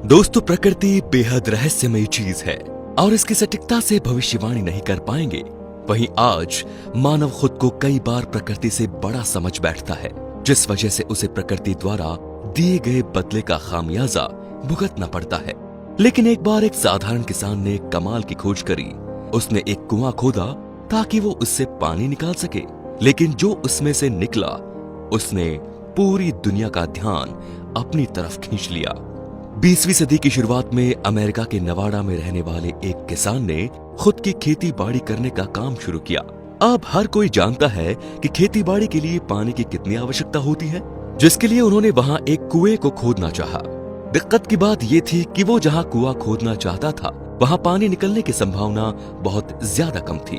दोस्तों, प्रकृति बेहद रहस्यमयी चीज है और इसकी सटीकता से भविष्यवाणी नहीं कर पाएंगे। वहीं आज मानव खुद को कई बार प्रकृति से बड़ा समझ बैठता है, जिस वजह से उसे प्रकृति द्वारा दिए गए बदले का खामियाजा भुगतना पड़ता है। लेकिन एक बार एक साधारण किसान ने कमाल की खोज करी। उसने एक कुआं खोदा ताकि वो उससे पानी निकाल सके, लेकिन जो उसमें से निकला उसने पूरी दुनिया का ध्यान अपनी तरफ खींच लिया। 20वीं सदी की शुरुआत में अमेरिका के नवाडा में रहने वाले एक किसान ने खुद की खेती बाड़ी करने का काम शुरू किया। अब हर कोई जानता है कि खेती बाड़ी के लिए पानी की कितनी आवश्यकता होती है, जिसके लिए उन्होंने वहां एक कुएं को खोदना चाहा। दिक्कत की बात यह थी कि वो जहां कुआं खोदना चाहता था वहां पानी निकलने की संभावना बहुत ज्यादा कम थी।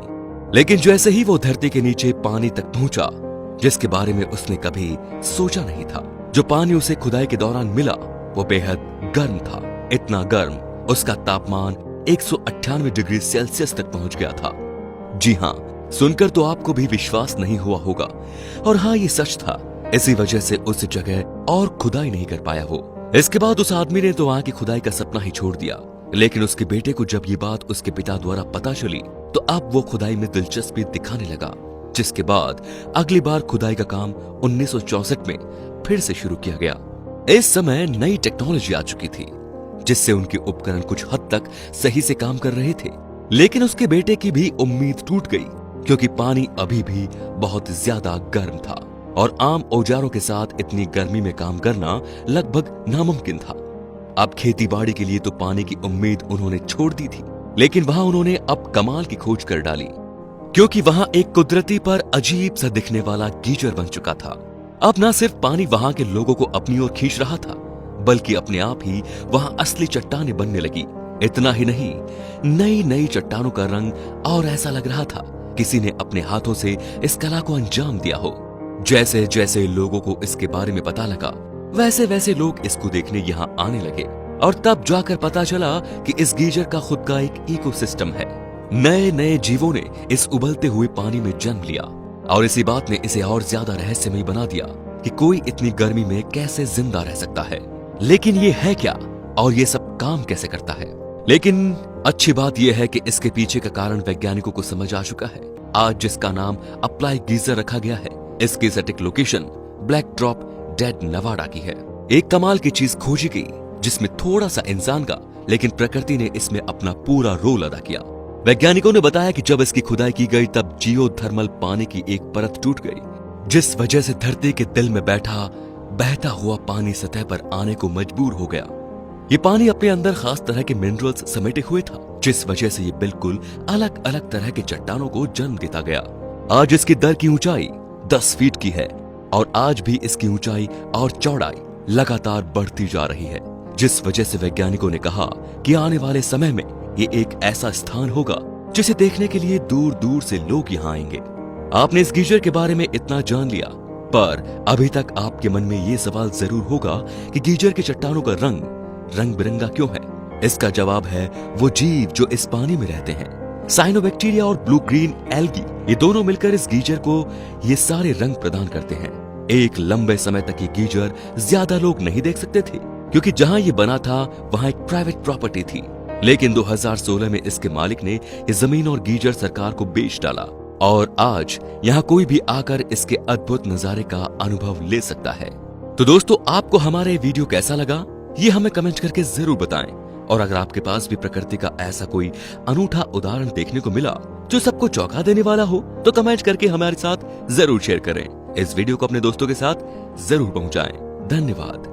लेकिन जैसे ही वो धरती के नीचे पानी तक पहुंचा, जिसके बारे में उसने कभी सोचा नहीं था, जो पानी उसे खुदाई के दौरान मिला वो बेहद गर्म था। इतना गर्म, उसका तापमान 198 डिग्री सेल्सियस तक पहुंच गया था। जी हाँ, सुनकर तो आपको भी विश्वास नहीं हुआ होगा, और हाँ, ये सच था। इसी वजह से उस जगह और खुदाई नहीं कर पाया वो। इसके बाद उस आदमी ने तो वहां की खुदाई का सपना ही छोड़ दिया। लेकिन उसके बेटे को जब ये बात उसके पिता द्वारा पता चली तो अब वो खुदाई में दिलचस्पी दिखाने लगा, जिसके बाद अगली बार खुदाई का काम 1964 में फिर से शुरू किया गया। इस समय नई टेक्नोलॉजी आ चुकी थी, जिससे उनके उपकरण कुछ हद तक सही से काम कर रहे थे। लेकिन उसके बेटे की भी उम्मीद टूट गई, क्योंकि पानी अभी भी बहुत ज्यादा गर्म था और आम औजारों के साथ इतनी गर्मी में काम करना लगभग नामुमकिन था। अब खेती बाड़ी के लिए तो पानी की उम्मीद उन्होंने छोड़ दी थी, लेकिन वहां उन्होंने अब कमाल की खोज कर डाली, क्योंकि वहां एक कुदरती पर अजीब सा दिखने वाला गीजर बन चुका था। अब न सिर्फ पानी वहां के लोगों को अपनी ओर खींच रहा था, बल्कि अपने आप ही वहां असली चट्टानें बनने लगी। इतना ही नहीं, नई नई चट्टानों का रंग और ऐसा लग रहा था किसी ने अपने हाथों से इस कला को अंजाम दिया हो। जैसे जैसे लोगों को इसके बारे में पता लगा, वैसे वैसे लोग इसको देखने यहाँ आने लगे, और तब जाकर पता चला कि इस गीजर का खुद का एक इकोसिस्टम है। नए नए जीवों ने इस उबलते हुए पानी में जन्म लिया, और इसी बात ने इसे और ज्यादा रहस्यमयी बना दिया कि कोई इतनी गर्मी में कैसे जिंदा रह सकता है। लेकिन ये है क्या, और ये सब काम कैसे करता है? लेकिन अच्छी बात यह है कि इसके पीछे का कारण वैज्ञानिकों को समझ आ चुका है। आज जिसका नाम अप्लाई गीजर रखा गया है, इसकी सटीक location black drop dead Nevada की है। एक कमाल की चीज खोजी गई, जिसमें थोड़ा सा इंसान का, लेकिन प्रकृति ने इसमें अपना पूरा रोल अदा किया। वैज्ञानिकों ने बताया कि जब इसकी खुदाई की गई तब जियोथर्मल पानी की एक परत टूट गई, जिस वजह से धरती के दिल में बहता हुआ पानी सतह पर आने को मजबूर हो गया। ये पानी अपने अंदर खास तरह के मिनरल्स समेटे हुए था, जिस वजह से ये बिल्कुल अलग अलग तरह के चट्टानों को जन्म देता गया। आज इसकी दर की ऊंचाई 10 फीट की है, और आज भी इसकी ऊंचाई और चौड़ाई लगातार बढ़ती जा रही है, जिस वजह से वैज्ञानिकों ने कहा कि आने वाले समय में ये एक ऐसा स्थान होगा जिसे देखने के लिए दूर दूर से लोग यहाँ आएंगे। आपने इस गीजर के बारे में इतना जान लिया, पर अभी तक आपके मन में ये सवाल जरूर होगा कि गीजर के चट्टानों का रंग बिरंगा क्यों है? इसका जवाब है वो जीव जो इस पानी में रहते हैं। साइनोबैक्टीरिया और ब्लू ग्रीन एल्गी, ये दोनों मिलकर इस गीजर को ये सारे रंग प्रदान करते हैं। एक लंबे समय तक ये गीजर ज्यादा लोग नहीं देख सकते थे, क्योंकि जहां ये बना था वहां एक प्राइवेट प्रॉपर्टी थी। लेकिन 2016 में इसके मालिक ने ये जमीन और गीजर सरकार को बेच डाला, और आज यहाँ कोई भी आकर इसके अद्भुत नजारे का अनुभव ले सकता है। तो दोस्तों, आपको हमारा ये वीडियो कैसा लगा, ये हमें कमेंट करके जरूर बताएं। और अगर आपके पास भी प्रकृति का ऐसा कोई अनूठा उदाहरण देखने को मिला जो सबको चौंका देने वाला हो, तो कमेंट करके हमारे साथ जरूर शेयर करें। इस वीडियो को अपने दोस्तों के साथ जरूर पहुंचाएं। धन्यवाद।